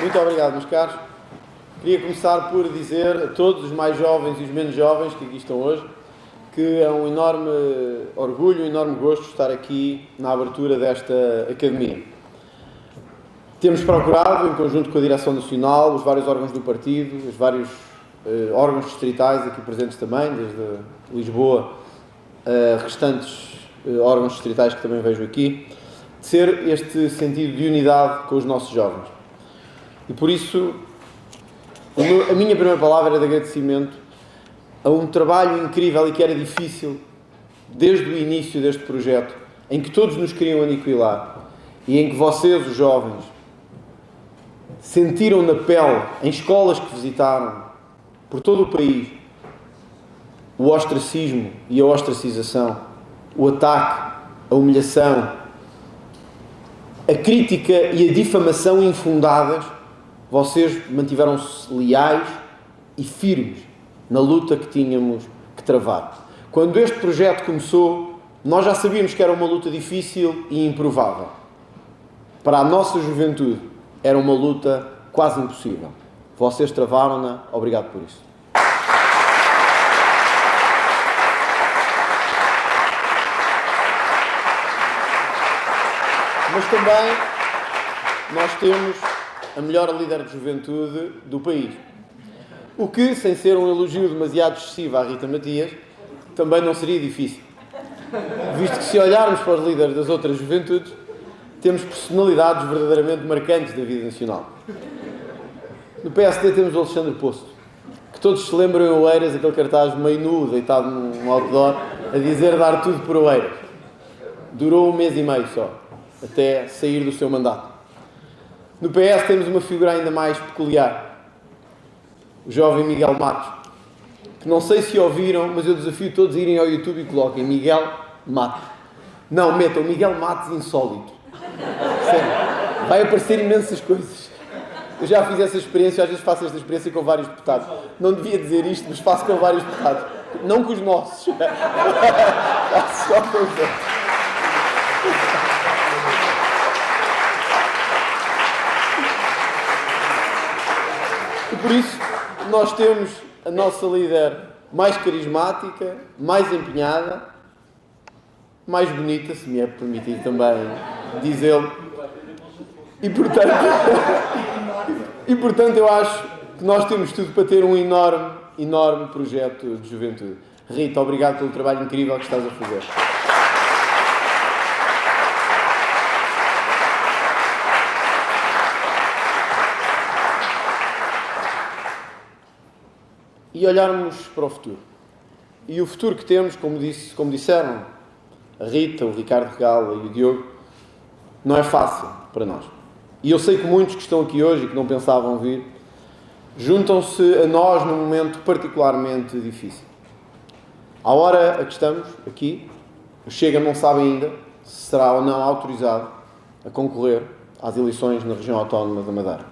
Muito obrigado, meus caros. Queria começar por dizer a todos os mais jovens e os menos jovens que aqui estão hoje que é um enorme orgulho, um enorme gosto estar aqui na abertura desta academia. Temos procurado, em conjunto com a Direção Nacional, os vários órgãos do partido, os vários órgãos distritais aqui presentes também, desde Lisboa a restantes órgãos distritais que também vejo aqui, de ser este sentido de unidade com os nossos jovens. E por isso, a minha primeira palavra é de agradecimento a um trabalho incrível e que era difícil desde o início deste projeto, em que todos nos queriam aniquilar e em que vocês, os jovens, sentiram na pele, em escolas que visitaram, por todo o país, o ostracismo e a ostracização, o ataque, a humilhação, a crítica e a difamação infundadas. Vocês mantiveram-se leais e firmes na luta que tínhamos que travar. Quando este projeto começou, nós já sabíamos que era uma luta difícil e improvável. Para a nossa juventude, era uma luta quase impossível. Vocês travaram-na. Obrigado por isso. Mas também nós temos a melhor líder de juventude do país. O que, sem ser um elogio demasiado excessivo à Rita Matias, também não seria difícil. Visto que, se olharmos para os líderes das outras juventudes, temos personalidades verdadeiramente marcantes da vida nacional. No PSD temos o Alexandre Poço, que todos se lembram em Oeiras, aquele cartaz meio nu, deitado num outdoor, a dizer dar tudo por Oeiras. Durou 1 mês e meio só, até sair do seu mandato. No PS temos uma figura ainda mais peculiar, o jovem Miguel Matos, que não sei se ouviram, mas eu desafio todos a irem ao YouTube e coloquem Miguel Matos. Não, metam Miguel Matos insólito. Sério, vai aparecer imensas coisas. Eu já fiz essa experiência, às vezes faço esta experiência com vários deputados. Não devia dizer isto, mas faço com vários deputados. Não com os nossos. Faço só com os outros. E por isso, nós temos a nossa líder mais carismática, mais empenhada, mais bonita, se me é permitido também dizê-lo. E portanto eu acho que nós temos tudo para ter um enorme projeto de juventude. Rita, obrigado pelo trabalho incrível que estás a fazer. E olharmos para o futuro. E o futuro que temos, como disseram a Rita, o Ricardo Regala e o Diogo, não é fácil para nós. E eu sei que muitos que estão aqui hoje e que não pensavam vir, juntam-se a nós num momento particularmente difícil. À hora a que estamos aqui, o Chega não sabe ainda se será ou não autorizado a concorrer às eleições na região autónoma da Madeira.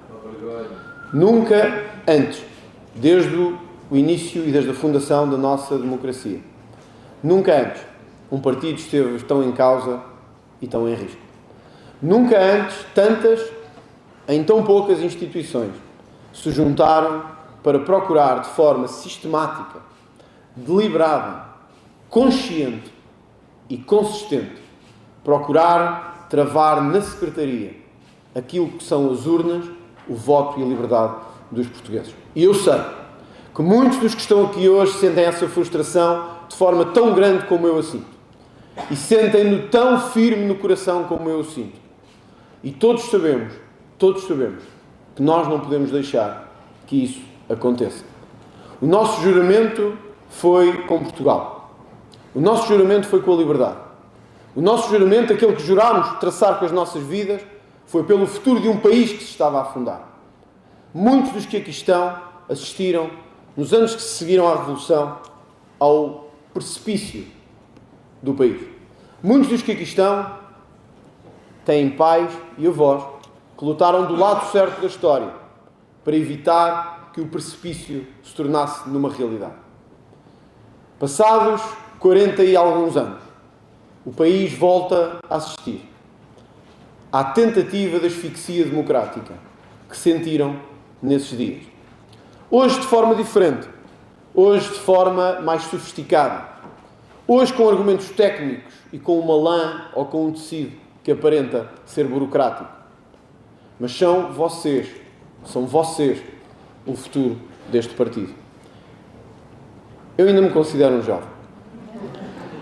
Nunca antes, desde o início e desde a fundação da nossa democracia, nunca antes um partido esteve tão em causa e tão em risco. Nunca antes tantas, em tão poucas instituições, se juntaram para procurar de forma sistemática, deliberada, consciente e consistente, procurar travar na Secretaria aquilo que são as urnas, o voto e a liberdade dos portugueses. E eu sei que muitos dos que estão aqui hoje sentem essa frustração de forma tão grande como eu a sinto. E sentem-no tão firme no coração como eu o sinto. E todos sabemos que nós não podemos deixar que isso aconteça. O nosso juramento foi com Portugal. O nosso juramento foi com a liberdade. O nosso juramento, aquele que jurámos traçar com as nossas vidas, foi pelo futuro de um país que se estava a afundar. Muitos dos que aqui estão assistiram, nos anos que se seguiram à Revolução, ao precipício do país. Muitos dos que aqui estão têm pais e avós que lutaram do lado certo da história para evitar que o precipício se tornasse numa realidade. Passados 40 e alguns anos, o país volta a assistir à tentativa de asfixia democrática que sentiram nesses dias. Hoje de forma diferente, hoje de forma mais sofisticada, hoje com argumentos técnicos e com uma lã ou com um tecido que aparenta ser burocrático. Mas são vocês o futuro deste partido. Eu ainda me considero um jovem.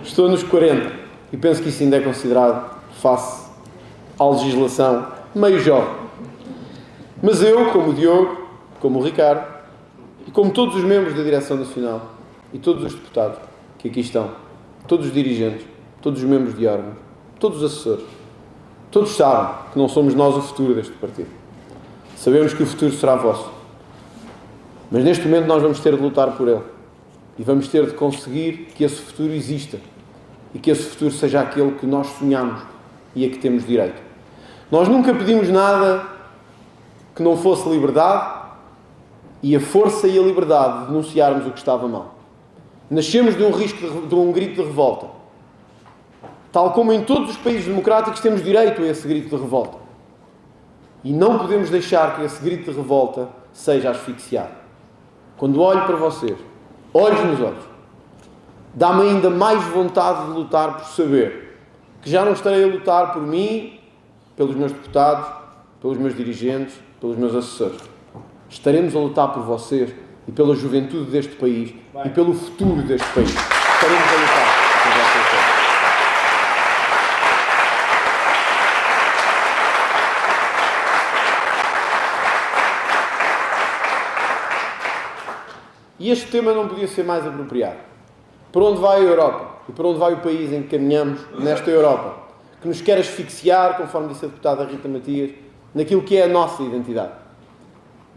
Estou nos 40 e penso que isso ainda é considerado, face à legislação, meio jovem. Mas eu, como o Diogo, como o Ricardo e como todos os membros da Direção Nacional e todos os deputados que aqui estão, todos os dirigentes, todos os membros de órgãos, todos os assessores, todos sabem que não somos nós o futuro deste partido. Sabemos que o futuro será vosso. Mas neste momento nós vamos ter de lutar por ele. E vamos ter de conseguir que esse futuro exista. E que esse futuro seja aquele que nós sonhamos e a que temos direito. Nós nunca pedimos nada que não fosse liberdade e a força e a liberdade de denunciarmos o que estava mal. Nascemos de um grito de revolta. Tal como em todos os países democráticos temos direito a esse grito de revolta. E não podemos deixar que esse grito de revolta seja asfixiado. Quando olho para vocês, olhos nos olhos, dá-me ainda mais vontade de lutar por saber que já não estarei a lutar por mim, pelos meus deputados, pelos meus dirigentes, pelos meus assessores. Estaremos a lutar por vocês e pela juventude deste país e pelo futuro deste país. Estaremos a lutar por vocês. E este tema não podia ser mais apropriado. Para onde vai a Europa? E para onde vai o país em que caminhamos nesta Europa? Que nos quer asfixiar, conforme disse a deputada Rita Matias, naquilo que é a nossa identidade.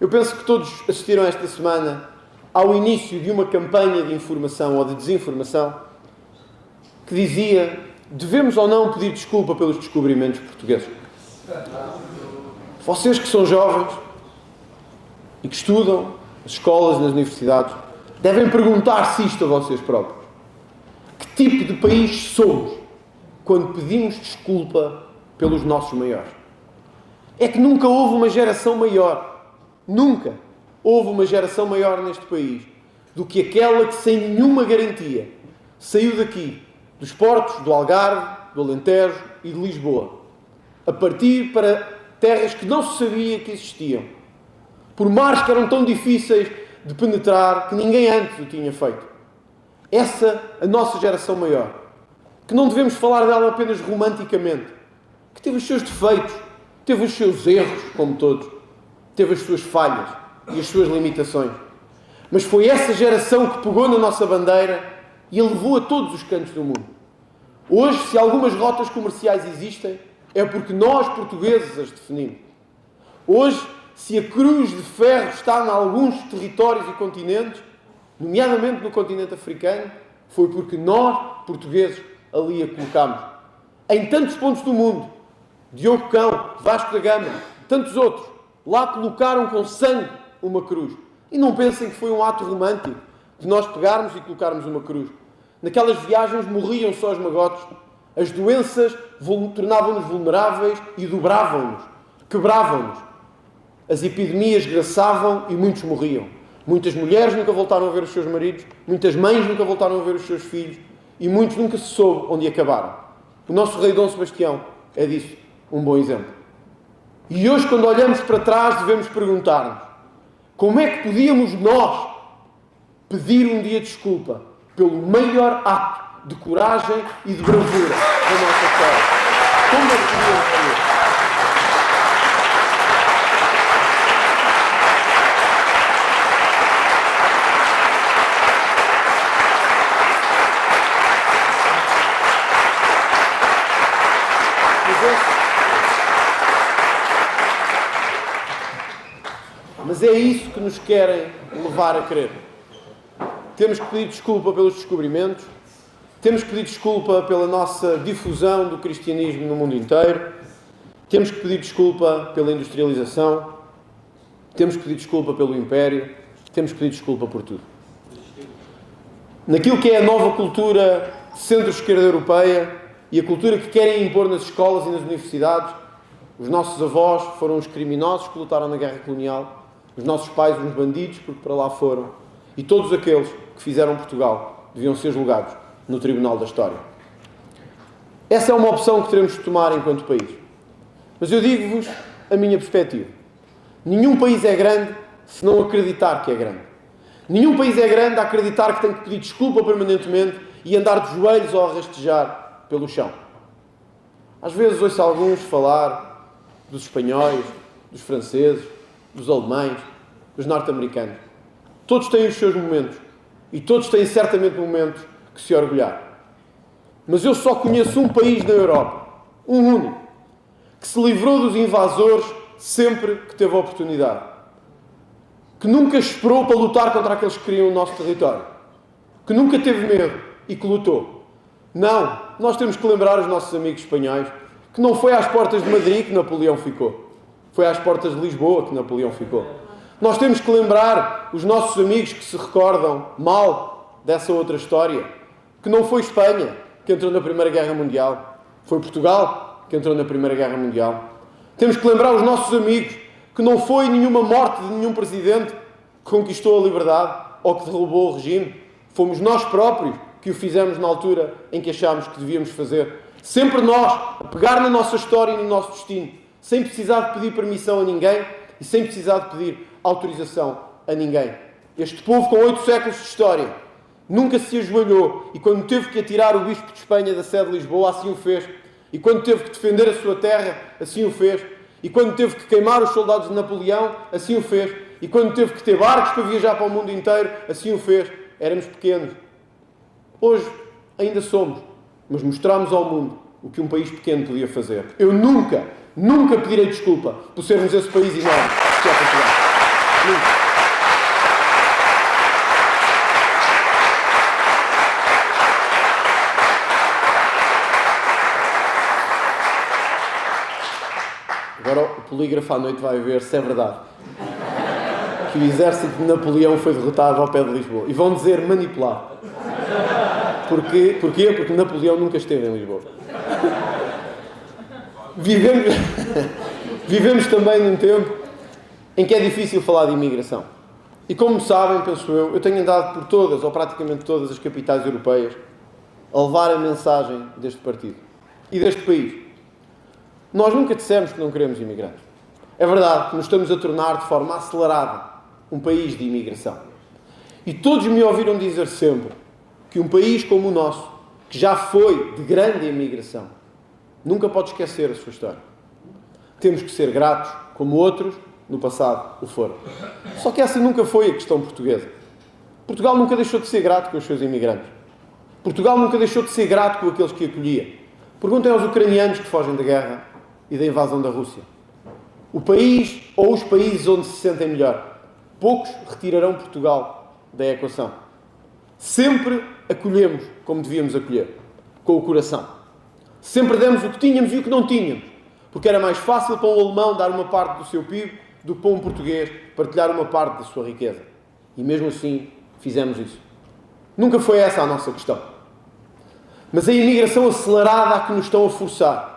Eu penso que todos assistiram esta semana ao início de uma campanha de informação ou de desinformação que dizia: devemos ou não pedir desculpa pelos descobrimentos portugueses? Vocês que são jovens e que estudam nas escolas e nas universidades devem perguntar-se isto a vocês próprios. Que tipo de país somos quando pedimos desculpa pelos nossos maiores? É que nunca houve uma geração maior, nunca houve uma geração maior neste país do que aquela que, sem nenhuma garantia, saiu daqui, dos portos do Algarve, do Alentejo e de Lisboa, a partir para terras que não se sabia que existiam, por mares que eram tão difíceis de penetrar que ninguém antes o tinha feito. Essa, a nossa geração maior, que não devemos falar dela apenas romanticamente, que teve os seus defeitos, teve os seus erros, como todos, teve as suas falhas e as suas limitações. Mas foi essa geração que pegou na nossa bandeira e a levou a todos os cantos do mundo. Hoje, se algumas rotas comerciais existem, é porque nós, portugueses, as definimos. Hoje, se a cruz de ferro está em alguns territórios e continentes, nomeadamente no continente africano, foi porque nós, portugueses, ali a colocámos. Em tantos pontos do mundo, Diogo Cão, Vasco da Gama, tantos outros, lá colocaram com sangue uma cruz. E não pensem que foi um ato romântico de nós pegarmos e colocarmos uma cruz. Naquelas viagens morriam só os magotes. As doenças tornavam-nos vulneráveis e dobravam-nos, quebravam-nos. As epidemias graçavam e muitos morriam. Muitas mulheres nunca voltaram a ver os seus maridos, muitas mães nunca voltaram a ver os seus filhos e muitos nunca se soube onde acabaram. O nosso rei Dom Sebastião é disso um bom exemplo. E hoje, quando olhamos para trás, devemos perguntar-nos: como é que podíamos nós pedir um dia desculpa pelo maior ato de coragem e de bravura da nossa história? Como é que podíamos pedir? Mas é isso que nos querem levar a crer. Temos que pedir desculpa pelos descobrimentos, temos que pedir desculpa pela nossa difusão do cristianismo no mundo inteiro, temos que pedir desculpa pela industrialização, temos que pedir desculpa pelo império, temos que pedir desculpa por tudo. Naquilo que é a nova cultura centro-esquerda europeia e a cultura que querem impor nas escolas e nas universidades, Os nossos avós foram os criminosos que lutaram na guerra colonial, os nossos pais uns bandidos porque para lá foram, e todos aqueles que fizeram Portugal deviam ser julgados no Tribunal da História. Essa é uma opção que teremos de tomar enquanto país. Mas eu digo-vos a minha perspectiva. Nenhum país é grande se não acreditar que é grande. Nenhum país é grande a acreditar que tem que pedir desculpa permanentemente e andar de joelhos ou a rastejar pelo chão. Às vezes ouço alguns falar dos espanhóis, dos franceses, dos alemães, dos norte-americanos. Todos têm os seus momentos e todos têm certamente momentos que se orgulhar. Mas eu só conheço um país na Europa, um único, que se livrou dos invasores sempre que teve a oportunidade. Que nunca esperou para lutar contra aqueles que queriam o nosso território. Que nunca teve medo e que lutou. Não, nós temos que lembrar os nossos amigos espanhóis que não foi às portas de Madrid que Napoleão ficou. Foi às portas de Lisboa que Napoleão ficou. Nós temos que lembrar os nossos amigos que se recordam mal dessa outra história, que não foi Espanha que entrou na Primeira Guerra Mundial, foi Portugal que entrou na Primeira Guerra Mundial. Temos que lembrar os nossos amigos que não foi nenhuma morte de nenhum presidente que conquistou a liberdade ou que derrubou o regime. Fomos nós próprios que o fizemos na altura em que achámos que devíamos fazer. Sempre nós, a pegar na nossa história e no nosso destino, sem precisar de pedir permissão a ninguém e sem precisar de pedir autorização a ninguém. Este povo, com 8 séculos de história, nunca se ajoelhou e quando teve que atirar o Bispo de Espanha da sede de Lisboa, assim o fez. E quando teve que defender a sua terra, assim o fez. E quando teve que queimar os soldados de Napoleão, assim o fez. E quando teve que ter barcos para viajar para o mundo inteiro, assim o fez. Éramos pequenos. Hoje ainda somos, mas mostramos ao mundo o que um país pequeno podia fazer. Eu nunca pedirei desculpa por sermos esse país enorme que é Portugal. Nunca. Agora o polígrafo à noite vai ver se é verdade que o exército de Napoleão foi derrotado ao pé de Lisboa. E vão dizer manipulado. Porquê? Porque Napoleão nunca esteve em Lisboa. Vivemos também num tempo em que é difícil falar de imigração. E como sabem, penso eu tenho andado por todas, ou praticamente todas, as capitais europeias a levar a mensagem deste partido e deste país. Nós nunca dissemos que não queremos imigrantes. É verdade que nos estamos a tornar de forma acelerada um país de imigração. E todos me ouviram dizer sempre que um país como o nosso, que já foi de grande imigração, nunca pode esquecer a sua história. Temos que ser gratos, como outros no passado o foram. Só que essa nunca foi a questão portuguesa. Portugal nunca deixou de ser grato com os seus imigrantes. Portugal nunca deixou de ser grato com aqueles que acolhia. Perguntem aos ucranianos que fogem da guerra e da invasão da Rússia. O país ou os países onde se sentem melhor, poucos retirarão Portugal da equação. Sempre acolhemos como devíamos acolher, com o coração. Sempre demos o que tínhamos e o que não tínhamos, porque era mais fácil para um alemão dar uma parte do seu PIB do que para um português partilhar uma parte da sua riqueza. E mesmo assim fizemos isso. Nunca foi essa a nossa questão. Mas a imigração acelerada a que nos estão a forçar,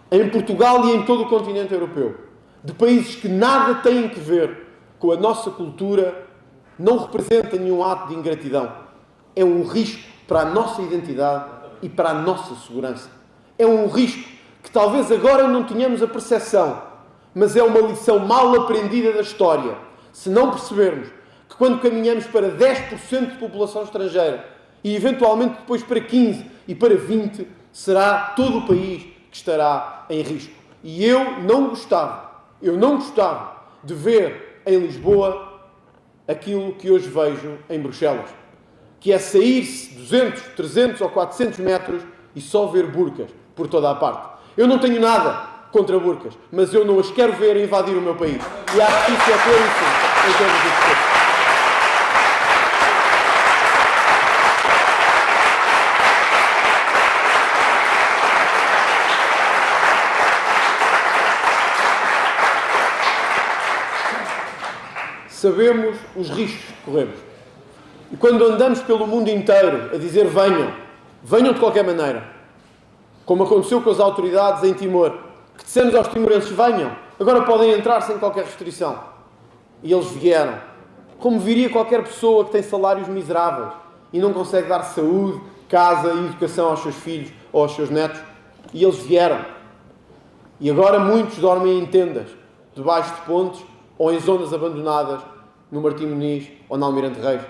em Portugal e em todo o continente europeu, de países que nada têm que ver com a nossa cultura, não representa nenhum ato de ingratidão. É um risco para a nossa identidade e para a nossa segurança. É um risco que talvez agora não tenhamos a percepção, mas é uma lição mal aprendida da história. Se não percebermos que quando caminhamos para 10% de população estrangeira e eventualmente depois para 15% e para 20%, será todo o país que estará em risco. E eu não gostava de ver em Lisboa aquilo que hoje vejo em Bruxelas, que é sair-se 200, 300 ou 400 metros e só ver burcas por toda a parte. Eu não tenho nada contra burcas, mas eu não as quero ver invadir o meu país. E acho que isso é claríssimo em termos de discurso. Sabemos os riscos que corremos. E quando andamos pelo mundo inteiro a dizer venham de qualquer maneira, como aconteceu com as autoridades em Timor, que dissemos aos timorenses: venham, agora podem entrar sem qualquer restrição. E eles vieram. Como viria qualquer pessoa que tem salários miseráveis e não consegue dar saúde, casa e educação aos seus filhos ou aos seus netos. E eles vieram. E agora muitos dormem em tendas, debaixo de pontes ou em zonas abandonadas, no Martim Moniz ou na Almirante Reis.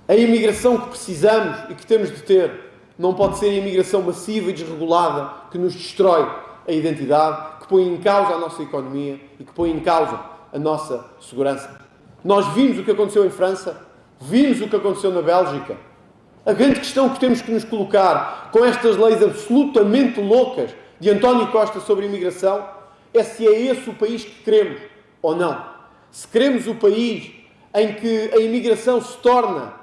A imigração que precisamos e que temos de ter não pode ser a imigração massiva e desregulada que nos destrói a identidade, que põe em causa a nossa economia e que põe em causa a nossa segurança. Nós vimos o que aconteceu em França, vimos o que aconteceu na Bélgica. A grande questão que temos que nos colocar com estas leis absolutamente loucas de António Costa sobre a imigração é se é esse o país que queremos ou não. Se queremos o país em que a imigração se torna,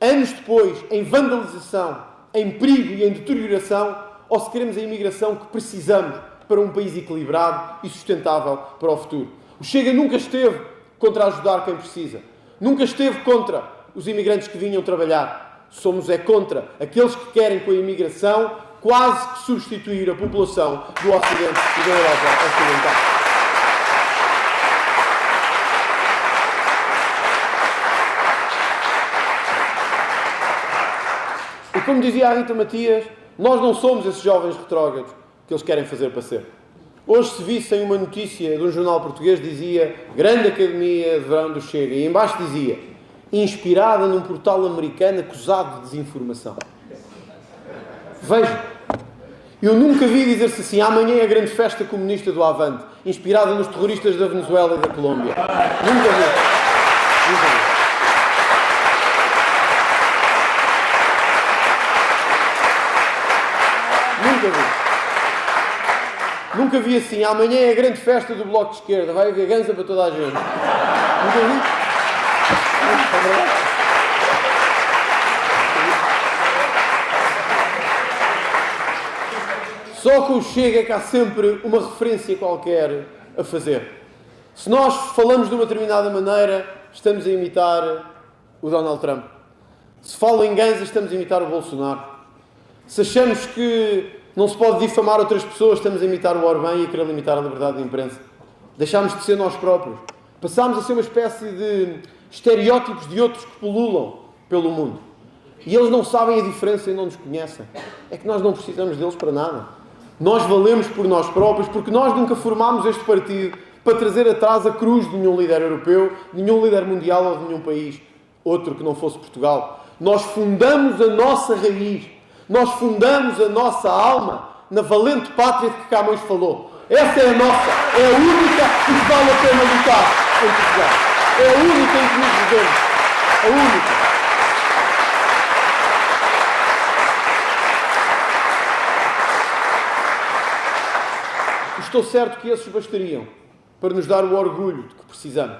anos depois, em vandalização, em perigo e em deterioração, ou se queremos a imigração que precisamos para um país equilibrado e sustentável para o futuro. O Chega nunca esteve contra ajudar quem precisa. Nunca esteve contra os imigrantes que vinham trabalhar. Somos contra aqueles que querem com a imigração quase que substituir a população do Ocidente e da Europa Ocidental. E como dizia a Rita Matias, nós não somos esses jovens retrógrados que eles querem fazer para ser. Hoje, se vissem uma notícia de um jornal português, dizia Grande Academia de Verão do Chega, e embaixo dizia inspirada num portal americano acusado de desinformação. Vejam, eu nunca vi dizer-se assim: amanhã é a grande festa comunista do Avante, inspirada nos terroristas da Venezuela e da Colômbia. Nunca vi. Nunca vi. Nunca vi. Nunca vi assim: amanhã é a grande festa do Bloco de Esquerda, vai haver ganza para toda a gente. Nunca vi. Só que o Chega é que há sempre uma referência qualquer a fazer. Se nós falamos de uma determinada maneira, estamos a imitar o Donald Trump. Se fala em ganza, estamos a imitar o Bolsonaro. Se achamos que não se pode difamar outras pessoas, estamos a imitar o Orbán e a querer limitar a liberdade de imprensa. Deixámos de ser nós próprios. Passámos a ser uma espécie de estereótipos de outros que pululam pelo mundo. E eles não sabem a diferença e não nos conhecem. É que nós não precisamos deles para nada. Nós valemos por nós próprios, porque nós nunca formámos este partido para trazer atrás a cruz de nenhum líder europeu, de nenhum líder mundial ou de nenhum país, outro que não fosse Portugal. Nós fundamos a nossa raiz. Nós fundamos a nossa alma na valente pátria de que Camões falou. Essa é a nossa, é a única que vale a pena lutar em Portugal. É a única em que nos vivemos. A única. Estou certo que esses bastariam para nos dar o orgulho de que precisamos.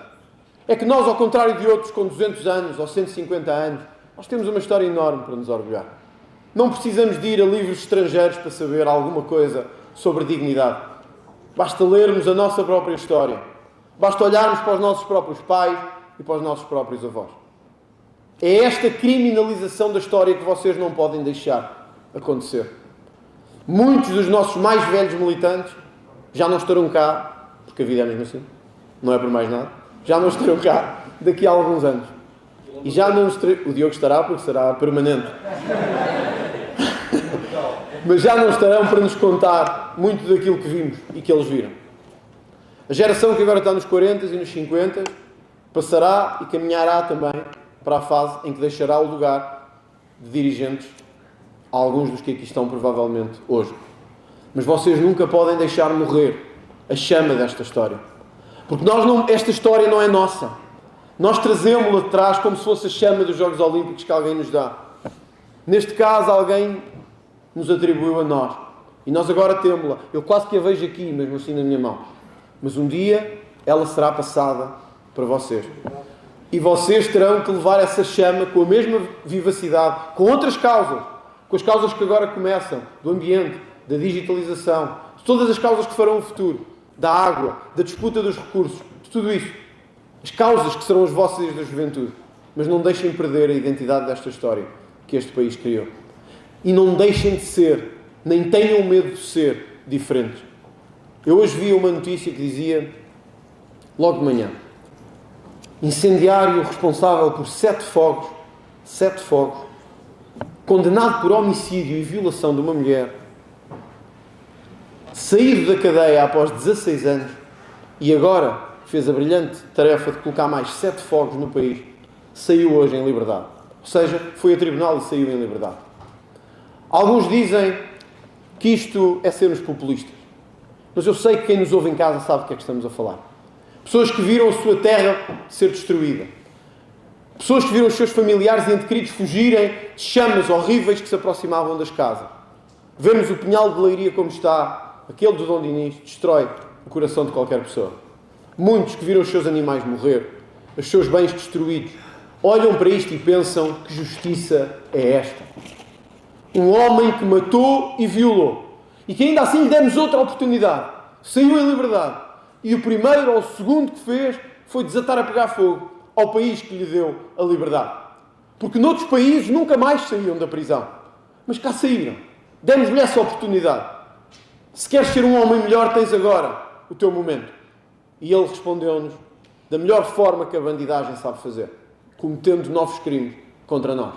É que nós, ao contrário de outros com 200 anos ou 150 anos, nós temos uma história enorme para nos orgulhar. Não precisamos de ir a livros estrangeiros para saber alguma coisa sobre dignidade. Basta lermos a nossa própria história. Basta olharmos para os nossos próprios pais e para os nossos próprios avós. É esta criminalização da história que vocês não podem deixar acontecer. Muitos dos nossos mais velhos militantes já não estarão cá, porque a vida é mesmo assim, não é por mais nada, já não estarão cá daqui a alguns anos. E já não o Diogo estará, porque será permanente. Mas já não estarão para nos contar muito daquilo que vimos e que eles viram. A geração que agora está nos 40 e nos 50 passará e caminhará também para a fase em que deixará o lugar de dirigentes a alguns dos que aqui estão provavelmente hoje. Mas vocês nunca podem deixar morrer a chama desta história. Porque esta história não é nossa. Nós trazemos-la de trás como se fosse a chama dos Jogos Olímpicos que alguém nos dá. Neste caso, alguém nos atribuiu a nós. E nós agora temos-la. Eu quase que a vejo aqui, mesmo assim na minha mão. Mas um dia, ela será passada para vocês. E vocês terão que levar essa chama com a mesma vivacidade, com outras causas. Com as causas que agora começam, do ambiente, da digitalização, de todas as causas que farão o futuro, da água, da disputa dos recursos, de tudo isso. As causas que serão as vossas da juventude. Mas não deixem perder a identidade desta história que este país criou. E não deixem de ser, nem tenham medo de ser diferentes. Eu hoje vi uma notícia que dizia, logo de manhã, incendiário responsável por 7 fogos, condenado por homicídio e violação de uma mulher, saído da cadeia após 16 anos e agora fez a brilhante tarefa de colocar mais 7 fogos no país, saiu hoje em liberdade. Ou seja, foi a tribunal e saiu em liberdade. Alguns dizem que isto é sermos populistas. Mas eu sei que quem nos ouve em casa sabe do que é que estamos a falar. Pessoas que viram a sua terra ser destruída. Pessoas que viram os seus familiares e entes queridos fugirem de chamas horríveis que se aproximavam das casas. Vemos o Pinhal de Leiria como está, aquele do Dom Dinis, destrói o coração de qualquer pessoa. Muitos que viram os seus animais morrer, os seus bens destruídos, olham para isto e pensam que justiça é esta. Um homem que matou e violou, e que ainda assim lhe demos outra oportunidade. Saiu em liberdade. E o primeiro ou o segundo que fez foi desatar a pegar fogo ao país que lhe deu a liberdade. Porque noutros países nunca mais saíam da prisão. Mas cá saíram. Demos-lhe essa oportunidade. Se queres ser um homem melhor, tens agora o teu momento. E ele respondeu-nos da melhor forma que a bandidagem sabe fazer, cometendo novos crimes contra nós.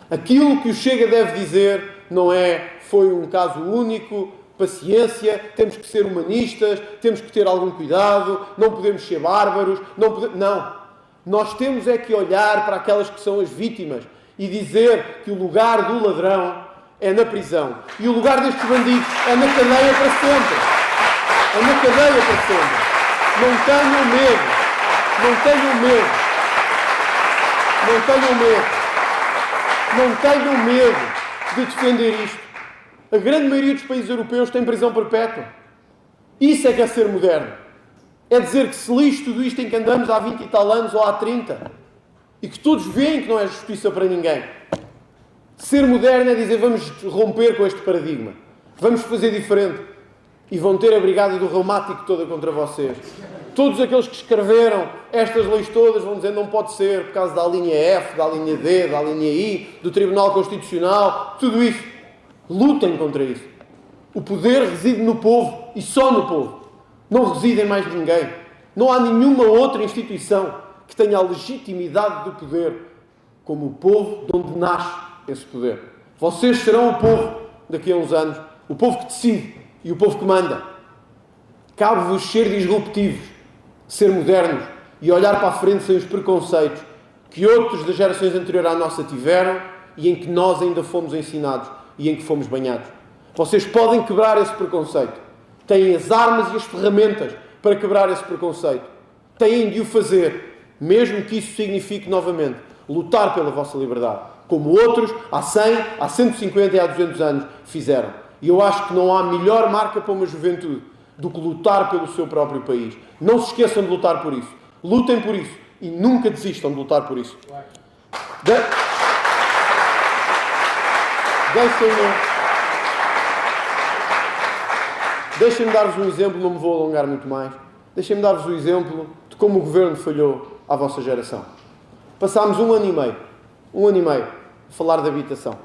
Aquilo que o Chega deve dizer não é foi um caso único, paciência, temos que ser humanistas, temos que ter algum cuidado, não podemos ser bárbaros, não. Nós temos é que olhar para aquelas que são as vítimas e dizer que o lugar do ladrão é na prisão. E o lugar destes bandidos é na cadeia para sempre. É na cadeia para sempre. Não tenham medo. Não tenham medo. Não tenham medo. Não tenham medo de defender isto. A grande maioria dos países europeus tem prisão perpétua. Isso é que é ser moderno. É dizer que se lixe tudo isto em que andamos há 20 e tal anos ou há 30 e que todos veem que não é justiça para ninguém. Ser moderno é dizer vamos romper com este paradigma. Vamos fazer diferente. E vão ter a brigada do reumático toda contra vocês. Todos aqueles que escreveram estas leis todas vão dizer não pode ser por causa da linha F, da linha D, da linha I, do Tribunal Constitucional, tudo isso. Lutem contra isso. O poder reside no povo e só no povo. Não reside em mais ninguém. Não há nenhuma outra instituição que tenha a legitimidade do poder como o povo de onde nasce esse poder. Vocês serão o povo daqui a uns anos, o povo que decide e o povo que manda. Cabe-vos ser disruptivos, ser modernos e olhar para a frente sem os preconceitos que outros das gerações anteriores à nossa tiveram e em que nós ainda fomos ensinados e em que fomos banhados. Vocês podem quebrar esse preconceito. Têm as armas e as ferramentas para quebrar esse preconceito. Têm de o fazer, mesmo que isso signifique, novamente, lutar pela vossa liberdade, como outros há 100, há 150 e há 200 anos fizeram. E eu acho que não há melhor marca para uma juventude do que lutar pelo seu próprio país. Não se esqueçam de lutar por isso. Lutem por isso e nunca desistam de lutar por isso. Deixem-me dar-vos um exemplo, não me vou alongar muito mais. Deixem-me dar-vos um exemplo de como o governo falhou à vossa geração. Passámos um ano e meio, a falar de habitação.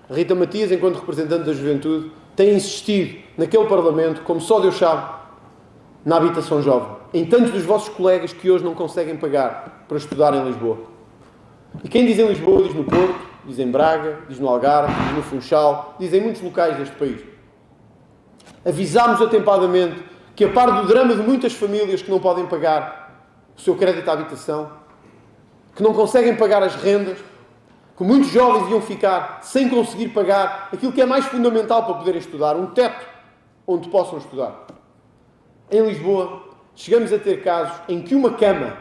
A Rita Matias, enquanto representante da juventude, tem insistido naquele Parlamento, como só Deus sabe, na habitação jovem. Em tantos dos vossos colegas que hoje não conseguem pagar para estudar em Lisboa. E quem diz em Lisboa, diz no Porto, diz em Braga, diz no Algarve, diz no Funchal, diz em muitos locais deste país. Avisámos atempadamente que, a par do drama de muitas famílias que não podem pagar o seu crédito à habitação, que não conseguem pagar as rendas, que muitos jovens iam ficar sem conseguir pagar aquilo que é mais fundamental para poderem estudar, um teto onde possam estudar. Em Lisboa, chegamos a ter casos em que uma cama,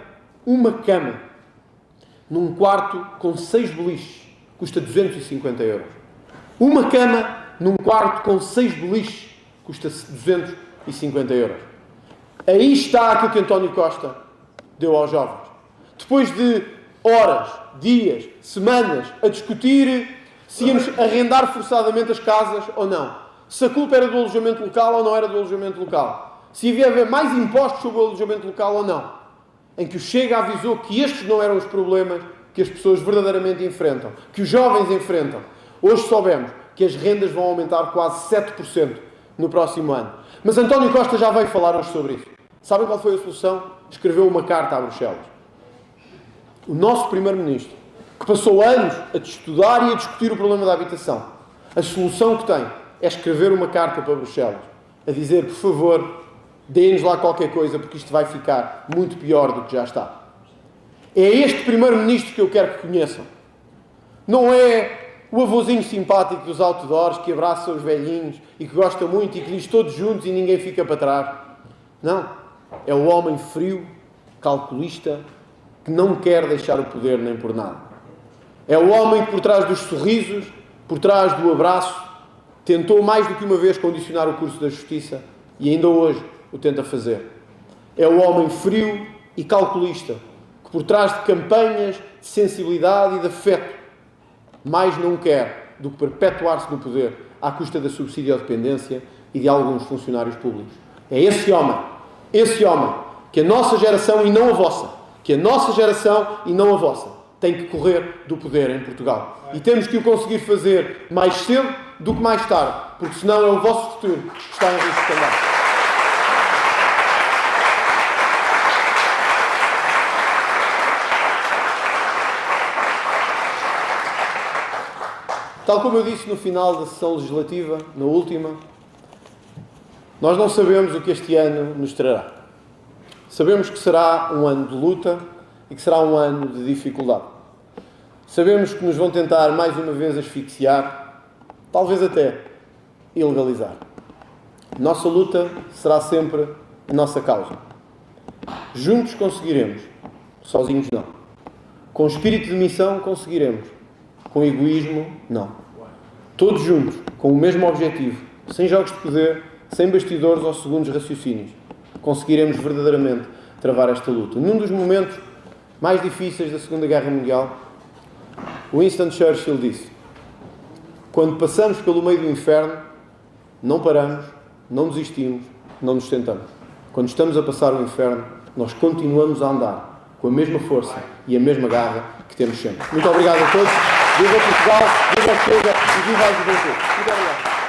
num quarto com 6 beliches, custa 250 euros. Uma cama num quarto com 6 beliches custa 250 euros. Aí está aquilo que António Costa deu aos jovens. Depois de horas, dias, semanas a discutir se íamos arrendar forçadamente as casas ou não. Se a culpa era do alojamento local ou não era do alojamento local. Se havia haver mais impostos sobre o alojamento local ou não. Em que o Chega avisou que estes não eram os problemas que as pessoas verdadeiramente enfrentam, que os jovens enfrentam. Hoje soubemos que as rendas vão aumentar quase 7% no próximo ano. Mas António Costa já veio falar hoje sobre isso. Sabem qual foi a solução? Escreveu uma carta a Bruxelas. O nosso Primeiro-Ministro, que passou anos a estudar e a discutir o problema da habitação, a solução que tem é escrever uma carta para Bruxelas, a dizer, por favor, deem-nos lá qualquer coisa, porque isto vai ficar muito pior do que já está. É este Primeiro-Ministro que eu quero que conheçam. Não é o avôzinho simpático dos outdoors que abraça os velhinhos e que gosta muito e que diz todos juntos e ninguém fica para trás. Não. É o homem frio, calculista, que não quer deixar o poder nem por nada. É o homem que por trás dos sorrisos, por trás do abraço, tentou mais do que uma vez condicionar o curso da justiça e ainda hoje o tenta fazer. É o homem frio e calculista, que por trás de campanhas de sensibilidade e de afeto, mais não quer do que perpetuar-se no poder à custa da subsidiodependência e de alguns funcionários públicos. É esse homem, que a nossa geração e não a vossa, tem que correr do poder em Portugal. E temos que o conseguir fazer mais cedo do que mais tarde, porque senão é o vosso futuro que está em risco também. Tal como eu disse no final da sessão legislativa, na última, nós não sabemos o que este ano nos trará. Sabemos que será um ano de luta e que será um ano de dificuldade. Sabemos que nos vão tentar mais uma vez asfixiar, talvez até ilegalizar. Nossa luta será sempre a nossa causa. Juntos conseguiremos, sozinhos não. Com espírito de missão conseguiremos, com egoísmo não. Todos juntos, com o mesmo objetivo, sem jogos de poder, sem bastidores ou segundos raciocínios, conseguiremos verdadeiramente travar esta luta. Num dos momentos mais difíceis da Segunda Guerra Mundial, Winston Churchill disse: quando passamos pelo meio do inferno, não paramos, não desistimos, não nos sentamos. Quando estamos a passar o inferno, nós continuamos a andar com a mesma força e a mesma garra que temos sempre. Muito obrigado a todos. Viva Portugal, viva a Chega e viva a juventude. Muito obrigado.